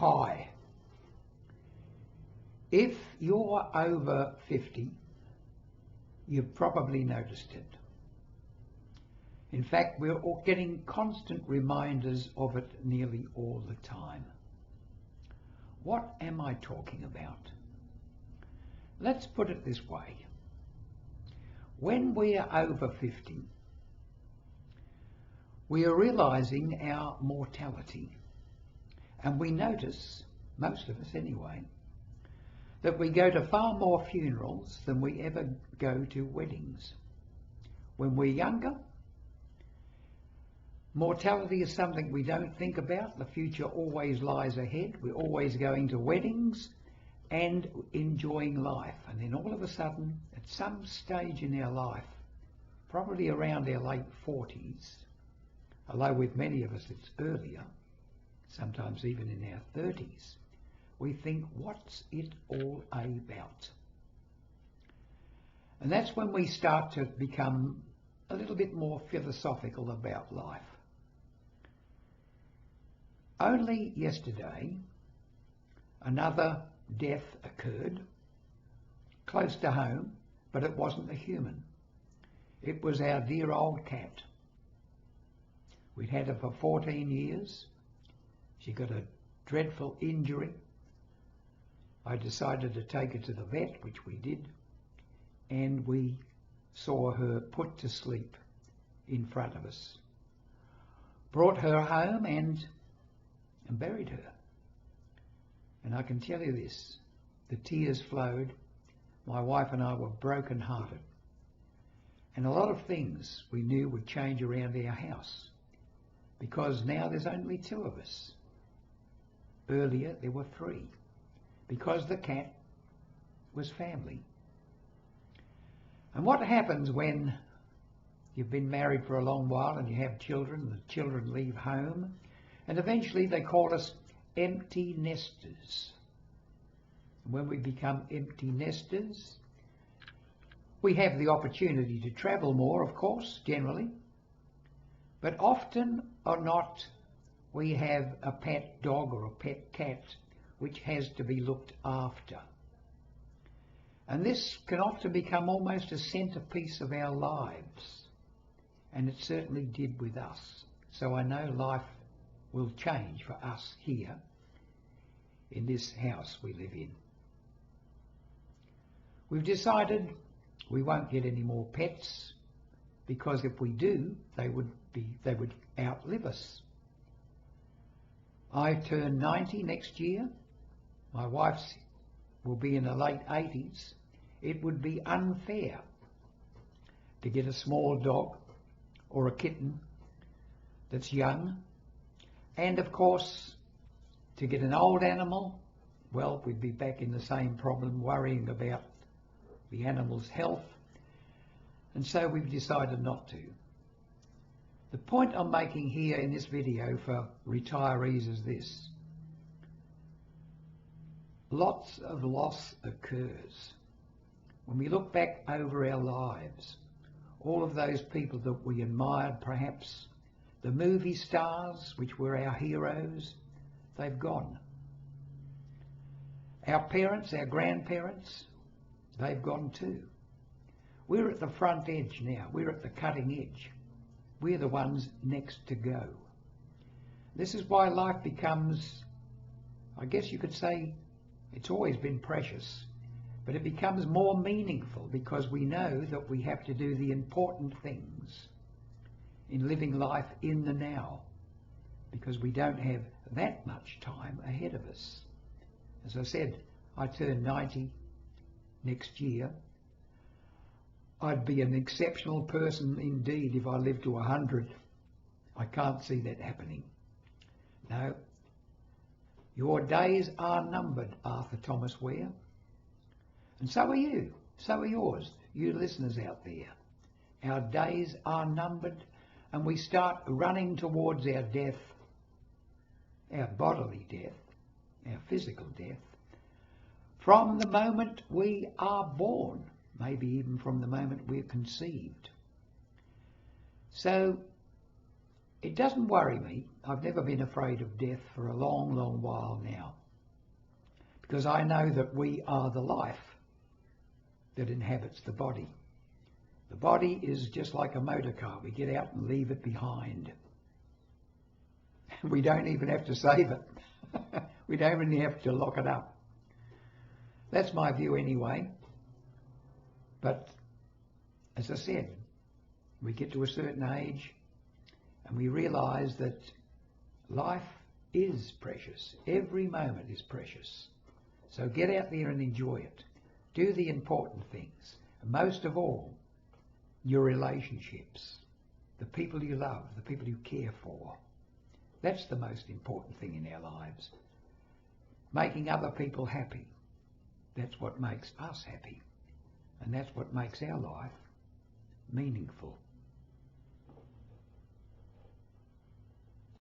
Hi. If you're over 50, you've probably noticed it. In fact, we're all getting constant reminders of it nearly all the time. What am I talking about? Let's put it this way. When we are over 50, we are realizing our mortality. And we notice, most of us anyway, that we go to far more funerals than we ever go to weddings. When we're younger, mortality is something we don't think about. The future always lies ahead. We're always going to weddings and enjoying life. And then all of a sudden, at some stage in our life, probably around our late 40s, although with many of us it's earlier, sometimes even in our 30s, we think, what's it all about? And that's when we start to become a little bit more philosophical about life. Only yesterday, another death occurred, close to home, but it wasn't a human. It was our dear old cat. We'd had her for 14 years. She got a dreadful injury. I decided to take her to the vet, which we did, and we saw her put to sleep in front of us. Brought her home and buried her. And I can tell you this, the tears flowed. My wife and I were broken-hearted. And a lot of things we knew would change around our house, because now there's only 2 of us. Earlier there were 3, because the cat was family. And what happens when you've been married for a long while and you have children, and the children leave home, and eventually they call us empty nesters. And when we become empty nesters, we have the opportunity to travel more, of course, generally, but often or not, we have a pet dog or a pet cat which has to be looked after. And this can often become almost a centerpiece of our lives. And it certainly did with us. So I know life will change for us here in this house we live in. We've decided we won't get any more pets, because if we do, they would outlive us. I turn 90 next year. My wife will be in her late 80s. It would be unfair to get a small dog or a kitten that's young. And of course, to get an old animal, well, we'd be back in the same problem, worrying about the animal's health. And so we've decided not to. The point I'm making here in this video for retirees is this. Lots of loss occurs. When we look back over our lives, all of those people that we admired, perhaps, the movie stars, which were our heroes, they've gone. Our parents, our grandparents, they've gone too. We're at the front edge now. We're at the cutting edge. We're the ones next to go. This is why life becomes, I guess you could say, it's always been precious, but it becomes more meaningful because we know that we have to do the important things in living life in the now, because we don't have that much time ahead of us. As I said, I turn 90 next year. I'd be an exceptional person indeed if I lived to 100. I can't see that happening. No. Your days are numbered, Arthur Thomas Ware. And so are you. So are yours, you listeners out there. Our days are numbered, and we start running towards our death, our bodily death, our physical death, from the moment we are born, maybe even from the moment we're conceived. So It doesn't worry me. I've never been afraid of death for a long, long while now, because I know that we are the life that inhabits the body. The body is just like a motor car. We get out and leave it behind. We don't even have to save it. We don't even have to lock it up. That's my view anyway. But as I said, we get to a certain age and we realise that life is precious. Every moment is precious. So get out there and enjoy it. Do the important things. And most of all, your relationships, the people you love, the people you care for. That's the most important thing in our lives. Making other people happy. That's what makes us happy. And that's what makes our life meaningful.